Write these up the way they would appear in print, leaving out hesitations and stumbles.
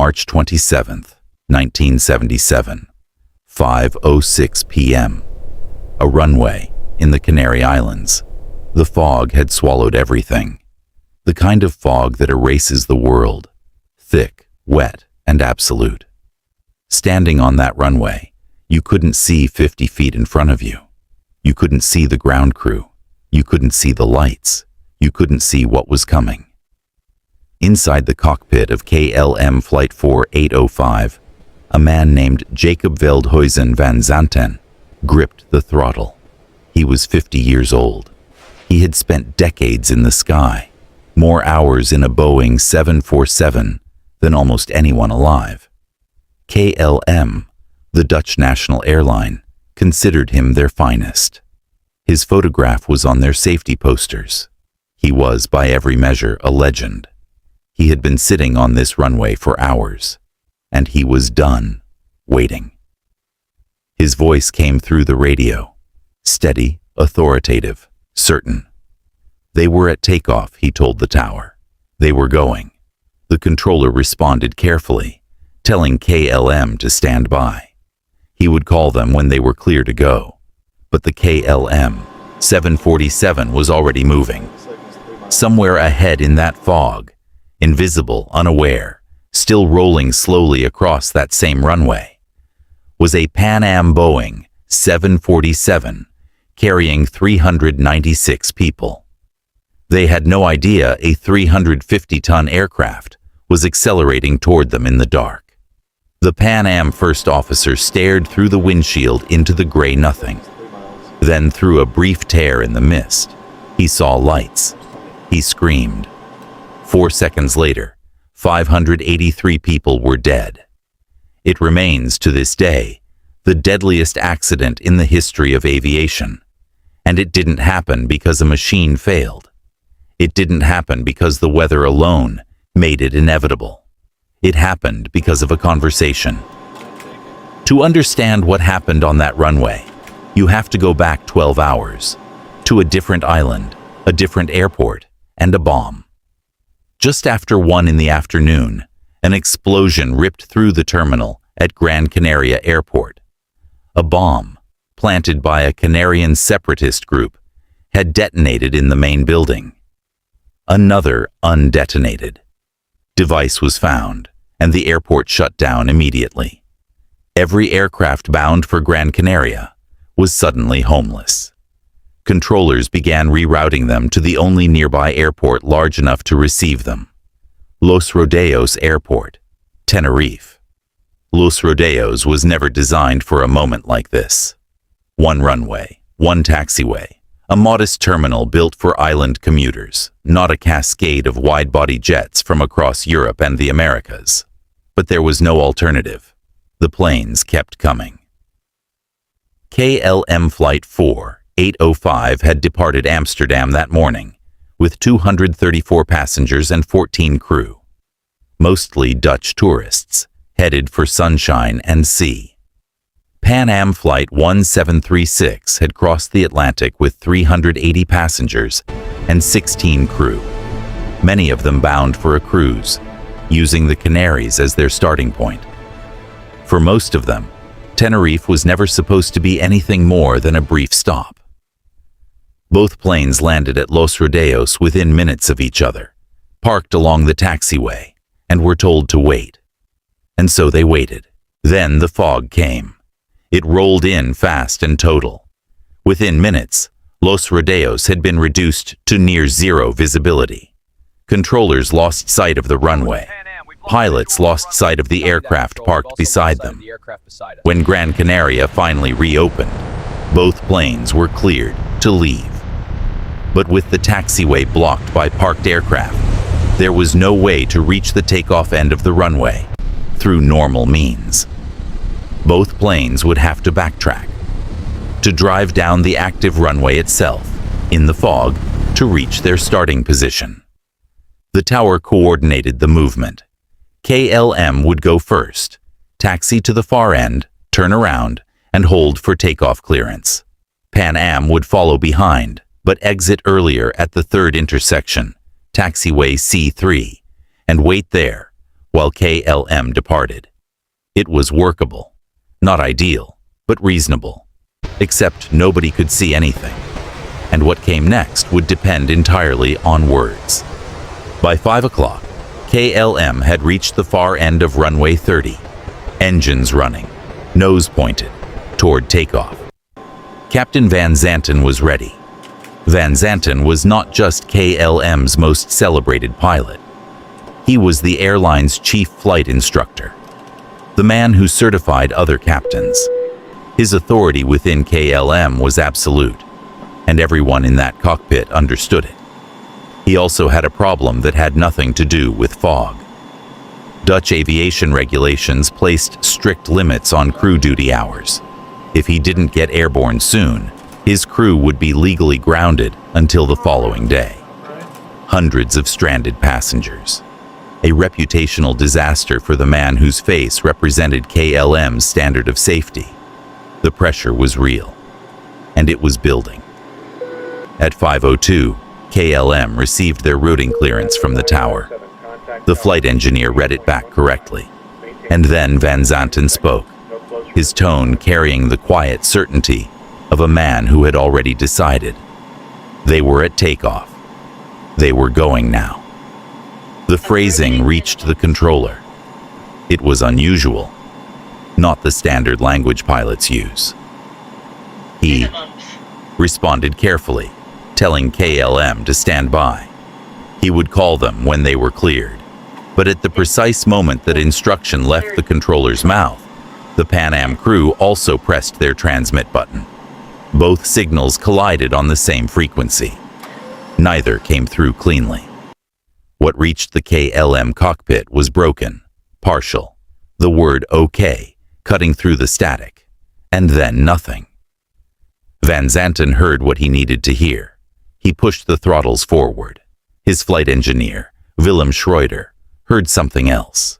March 27th, 1977, 5:06 p.m. A runway in the Canary Islands. The fog had swallowed everything. The kind of fog that erases the world. Thick, wet, and absolute. Standing on that runway, you couldn't see 50 feet in front of you. You couldn't see the ground crew. You couldn't see the lights. You couldn't see what was coming. Inside the cockpit of KLM Flight 4805, a man named Jacob Veldhuizen van Zanten gripped the throttle. He was 50 years old. He had spent decades in the sky, more hours in a Boeing 747 than almost anyone alive. KLM, the Dutch national airline, considered him their finest. His photograph was on their safety posters. He was, by every measure, a legend. He had been sitting on this runway for hours, and he was done waiting. His voice came through the radio, steady, authoritative, certain. They were at takeoff, he told the tower. They were going. The controller responded carefully, telling KLM to stand by. He would call them when they were clear to go. But the KLM 747 was already moving. Somewhere ahead in that fog, invisible, unaware, still rolling slowly across that same runway, was a Pan Am Boeing 747 carrying 396 people. They had no idea a 350-ton aircraft was accelerating toward them in the dark. The Pan Am first officer stared through the windshield into the gray nothing. Then, through a brief tear in the mist, he saw lights. He screamed. 4 seconds later, 583 people were dead. It remains, to this day, the deadliest accident in the history of aviation. And it didn't happen because a machine failed. It didn't happen because the weather alone made it inevitable. It happened because of a conversation. To understand what happened on that runway, you have to go back 12 hours, to a different island, a different airport, and a bomb. Just after 1 in the afternoon, an explosion ripped through the terminal at Gran Canaria Airport. A bomb, planted by a Canarian separatist group, had detonated in the main building. Another undetonated device was found, and the airport shut down immediately. Every aircraft bound for Gran Canaria was suddenly homeless. Controllers began rerouting them to the only nearby airport large enough to receive them. Los Rodeos Airport, Tenerife. Los Rodeos was never designed for a moment like this. One runway, one taxiway, a modest terminal built for island commuters, not a cascade of wide-body jets from across Europe and the Americas. But there was no alternative. The planes kept coming. KLM Flight 4805 had departed Amsterdam that morning, with 234 passengers and 14 crew. Mostly Dutch tourists, headed for sunshine and sea. Pan Am Flight 1736 had crossed the Atlantic with 380 passengers and 16 crew, many of them bound for a cruise, using the Canaries as their starting point. For most of them, Tenerife was never supposed to be anything more than a brief stop. Both planes landed at Los Rodeos within minutes of each other, parked along the taxiway, and were told to wait. And so they waited. Then the fog came. It rolled in fast and total. Within minutes, Los Rodeos had been reduced to near zero visibility. Controllers lost sight of the runway. Pilots lost sight of the aircraft parked beside them. When Gran Canaria finally reopened, both planes were cleared to leave. But with the taxiway blocked by parked aircraft, there was no way to reach the takeoff end of the runway through normal means. Both planes would have to backtrack, to drive down the active runway itself, in the fog, to reach their starting position. The tower coordinated the movement. KLM would go first, taxi to the far end, turn around, and hold for takeoff clearance. Pan Am would follow behind, but exit earlier at the third intersection, taxiway C3, and wait there, while KLM departed. It was workable. Not ideal, but reasonable. Except nobody could see anything. And what came next would depend entirely on words. By 5 o'clock, KLM had reached the far end of runway 30. Engines running, nose pointed, toward takeoff. Captain Van Zanten was ready. Van Zanten was not just KLM's most celebrated pilot. He was the airline's chief flight instructor, the man who certified other captains. His authority within KLM was absolute, and everyone in that cockpit understood it. He also had a problem that had nothing to do with fog. Dutch aviation regulations placed strict limits on crew duty hours. If he didn't get airborne soon, his crew would be legally grounded until the following day. Hundreds of stranded passengers. A reputational disaster for the man whose face represented KLM's standard of safety. The pressure was real, and it was building. At 5:02, KLM received their routing clearance from the tower. The flight engineer read it back correctly, and then Van Zanten spoke, his tone carrying the quiet certainty of a man who had already decided. They were at takeoff. They were going now. The phrasing reached the controller. It was unusual, not the standard language pilots use. He responded carefully, telling KLM to stand by. He would call them when they were cleared. But at the precise moment that instruction left the controller's mouth, the Pan Am crew also pressed their transmit button. Both signals collided on the same frequency. Neither came through cleanly. What reached the KLM cockpit was broken, partial, the word OK cutting through the static, and then nothing. Van Zanten heard what he needed to hear. He pushed the throttles forward. His flight engineer, Willem Schroeder, heard something else.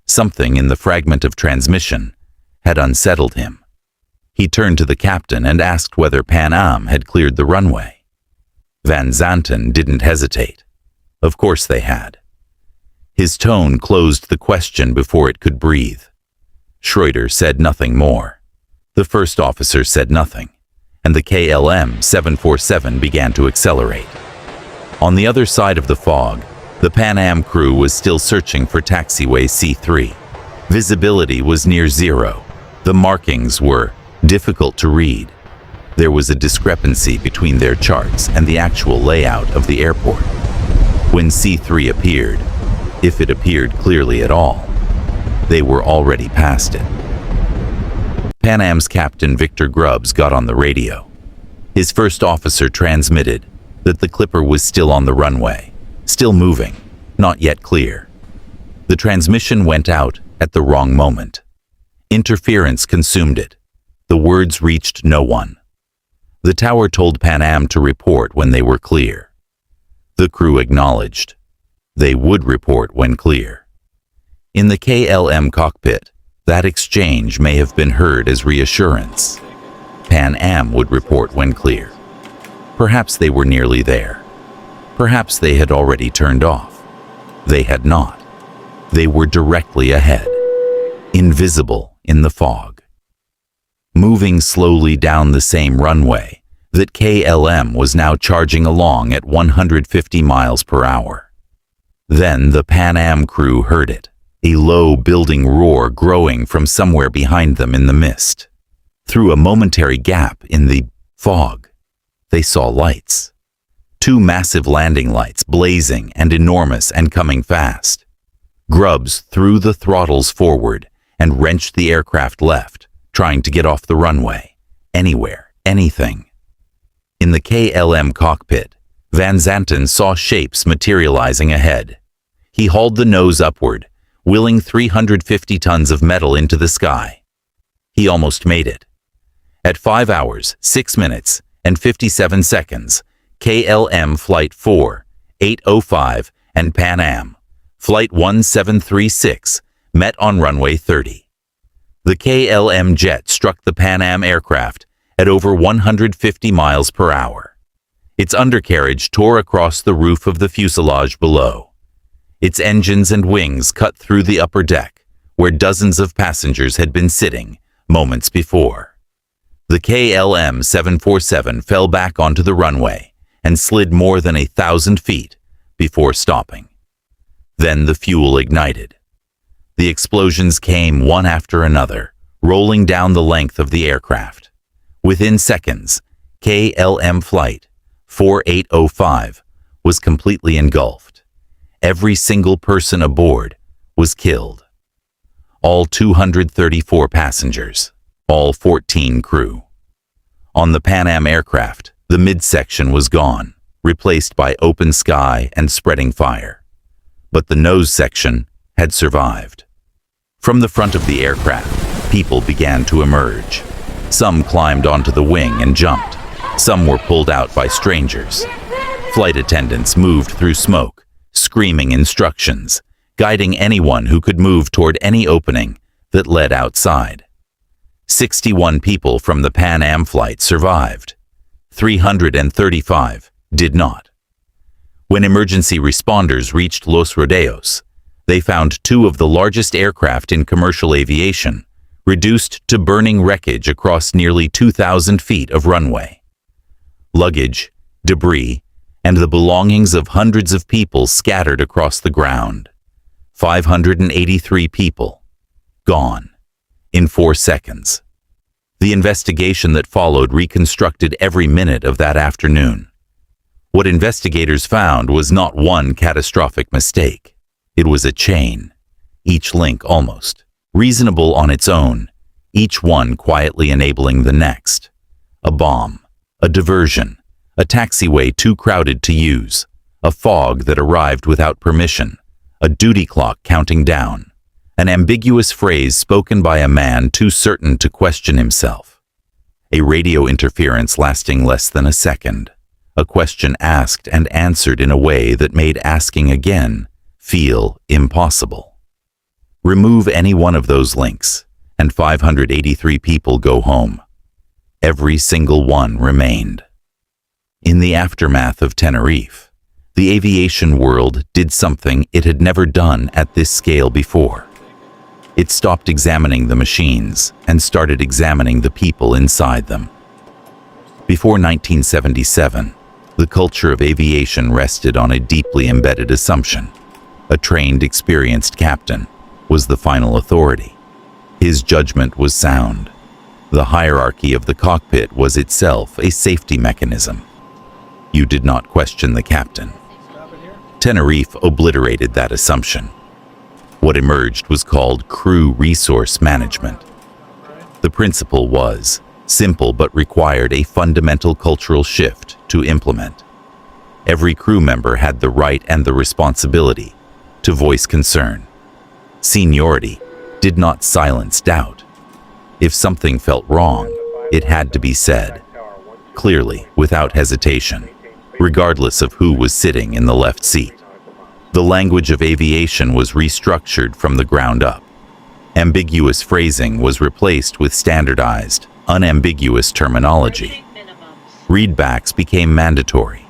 Something in the fragment of transmission had unsettled him. He turned to the captain and asked whether Pan Am had cleared the runway. Van Zanten didn't hesitate. Of course they had. His tone closed the question before it could breathe. Schroeder said nothing more. The first officer said nothing, and the KLM 747 began to accelerate. On the other side of the fog, the Pan Am crew was still searching for taxiway C3. Visibility was near zero. The markings were difficult to read. There was a discrepancy between their charts and the actual layout of the airport. When C3 appeared, if it appeared clearly at all, they were already past it. Pan Am's captain Victor Grubbs got on the radio. His first officer transmitted that the Clipper was still on the runway, still moving, not yet clear. The transmission went out at the wrong moment. Interference consumed it. The words reached no one. The tower told Pan Am to report when they were clear. The crew acknowledged. They would report when clear. In the KLM cockpit, that exchange may have been heard as reassurance. Pan Am would report when clear. Perhaps they were nearly there. Perhaps they had already turned off. They had not. They were directly ahead, invisible in the fog. Moving slowly down the same runway that KLM was now charging along at 150 miles per hour. Then the Pan Am crew heard it, a low building roar growing from somewhere behind them in the mist. Through a momentary gap in the fog, they saw lights. Two massive landing lights, blazing and enormous and coming fast. Grubbs threw the throttles forward and wrenched the aircraft left, trying to get off the runway. Anywhere, anything. In the KLM cockpit, Van Zanten saw shapes materializing ahead. He hauled the nose upward, willing 350 tons of metal into the sky. He almost made it. At 5 hours, 6 minutes, and 57 seconds, KLM Flight 4, 805, and Pan Am, Flight 1736, met on runway 30. The KLM jet struck the Pan Am aircraft at over 150 miles per hour. Its undercarriage tore across the roof of the fuselage below. Its engines and wings cut through the upper deck, where dozens of passengers had been sitting moments before. The KLM 747 fell back onto the runway and slid more than 1,000 feet before stopping. Then the fuel ignited. The explosions came one after another, rolling down the length of the aircraft. Within seconds, KLM Flight 4805 was completely engulfed. Every single person aboard was killed. All 234 passengers, all 14 crew. On the Pan Am aircraft, the midsection was gone, replaced by open sky and spreading fire. But the nose section had survived. From the front of the aircraft, people began to emerge. Some climbed onto the wing and jumped. Some were pulled out by strangers. Flight attendants moved through smoke, screaming instructions, guiding anyone who could move toward any opening that led outside. 61 people from the Pan Am flight survived. 335 did not. When emergency responders reached Los Rodeos, they found two of the largest aircraft in commercial aviation, reduced to burning wreckage across nearly 2,000 feet of runway. Luggage, debris, and the belongings of hundreds of people scattered across the ground. 583 people, gone, in 4 seconds. The investigation that followed reconstructed every minute of that afternoon. What investigators found was not one catastrophic mistake. It was a chain, each link almost reasonable on its own, each one quietly enabling the next. A bomb, a diversion, a taxiway too crowded to use, a fog that arrived without permission, a duty clock counting down, an ambiguous phrase spoken by a man too certain to question himself, a radio interference lasting less than a second, a question asked and answered in a way that made asking again feel impossible. Remove any one of those links, and 583 people go home. Every single one remained. In the aftermath of Tenerife, the aviation world did something it had never done at this scale before. It stopped examining the machines and started examining the people inside them. Before 1977, the culture of aviation rested on a deeply embedded assumption. A trained, experienced captain was the final authority. His judgment was sound. The hierarchy of the cockpit was itself a safety mechanism. You did not question the captain. Tenerife obliterated that assumption. What emerged was called crew resource management. The principle was simple but required a fundamental cultural shift to implement. Every crew member had the right and the responsibility to voice concern. Seniority did not silence doubt. If something felt wrong, it had to be said, clearly, without hesitation, regardless of who was sitting in the left seat. The language of aviation was restructured from the ground up. Ambiguous phrasing was replaced with standardized, unambiguous terminology. Readbacks became mandatory.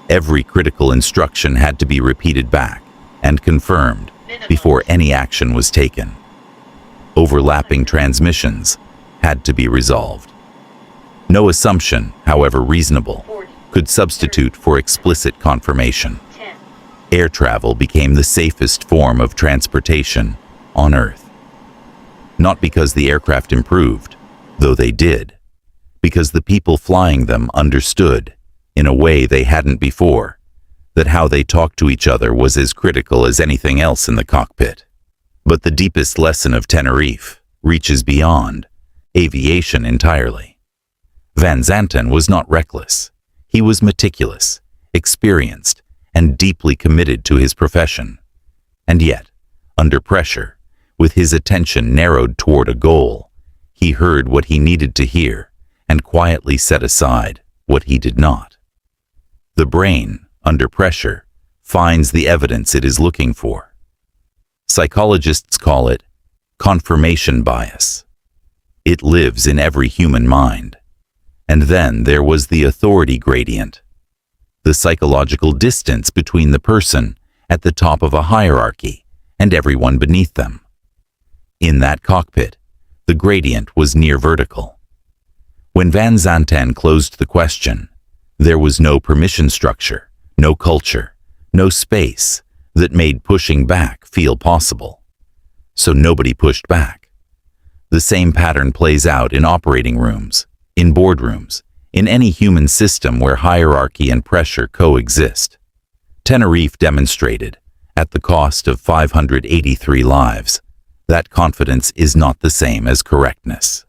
Every critical instruction had to be repeated back and confirmed before any action was taken. Overlapping transmissions had to be resolved. No assumption, however reasonable, could substitute for explicit confirmation. Air travel became the safest form of transportation on Earth. Not because the aircraft improved, though they did, because the people flying them understood, in a way they hadn't before, that how they talked to each other was as critical as anything else in the cockpit. But the deepest lesson of Tenerife reaches beyond aviation entirely. Van Zanten was not reckless. He was meticulous, experienced, and deeply committed to his profession. And yet, under pressure, with his attention narrowed toward a goal, he heard what he needed to hear and quietly set aside what he did not. The brain, under pressure, finds the evidence it is looking for. Psychologists call it confirmation bias. It lives in every human mind. And then there was the authority gradient, the psychological distance between the person at the top of a hierarchy, and everyone beneath them. In that cockpit, the gradient was near vertical. When Van Zanten closed the question, there was no permission structure, no culture, no space that made pushing back feel possible. So nobody pushed back. The same pattern plays out in operating rooms, in boardrooms, in any human system where hierarchy and pressure coexist. Tenerife demonstrated, at the cost of 583 lives, that confidence is not the same as correctness.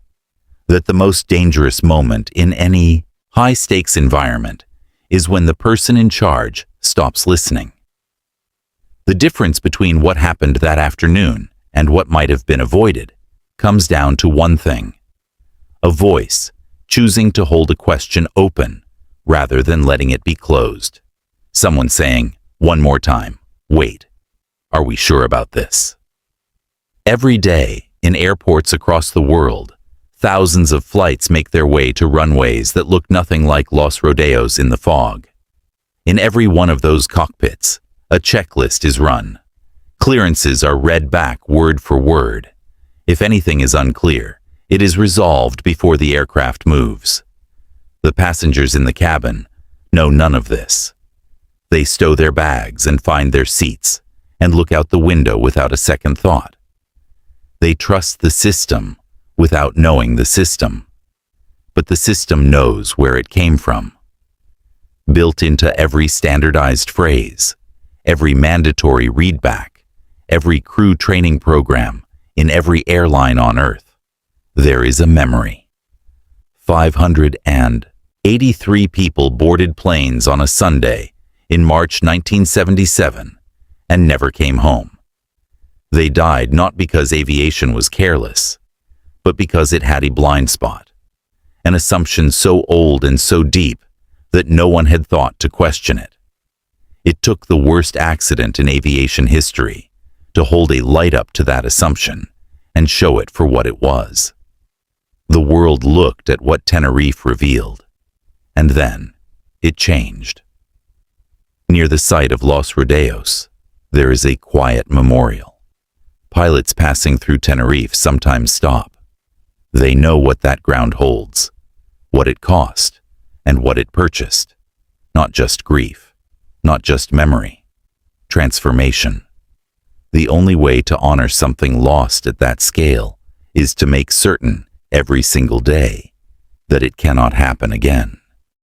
That the most dangerous moment in any high-stakes environment is when the person in charge stops listening. The difference between what happened that afternoon and what might have been avoided comes down to one thing: a voice choosing to hold a question open rather than letting it be closed. Someone saying, one more time, wait, are we sure about this? Every day, in airports across the world, thousands of flights make their way to runways that look nothing like Los Rodeos in the fog. In every one of those cockpits, a checklist is run. Clearances are read back word for word. If anything is unclear, it is resolved before the aircraft moves. The passengers in the cabin know none of this. They stow their bags and find their seats and look out the window without a second thought. They trust the system without knowing the system. But the system knows where it came from. Built into every standardized phrase, every mandatory readback, every crew training program, in every airline on Earth, there is a memory. 583 people boarded planes on a Sunday in March 1977 and never came home. They died not because aviation was careless, but because it had a blind spot, an assumption so old and so deep that no one had thought to question it. It took the worst accident in aviation history to hold a light up to that assumption and show it for what it was. The world looked at what Tenerife revealed, and then it changed. Near the site of Los Rodeos, there is a quiet memorial. Pilots passing through Tenerife sometimes stop. They know what that ground holds, what it cost, and what it purchased. Not just grief, not just memory, transformation. The only way to honor something lost at that scale is to make certain every single day that it cannot happen again.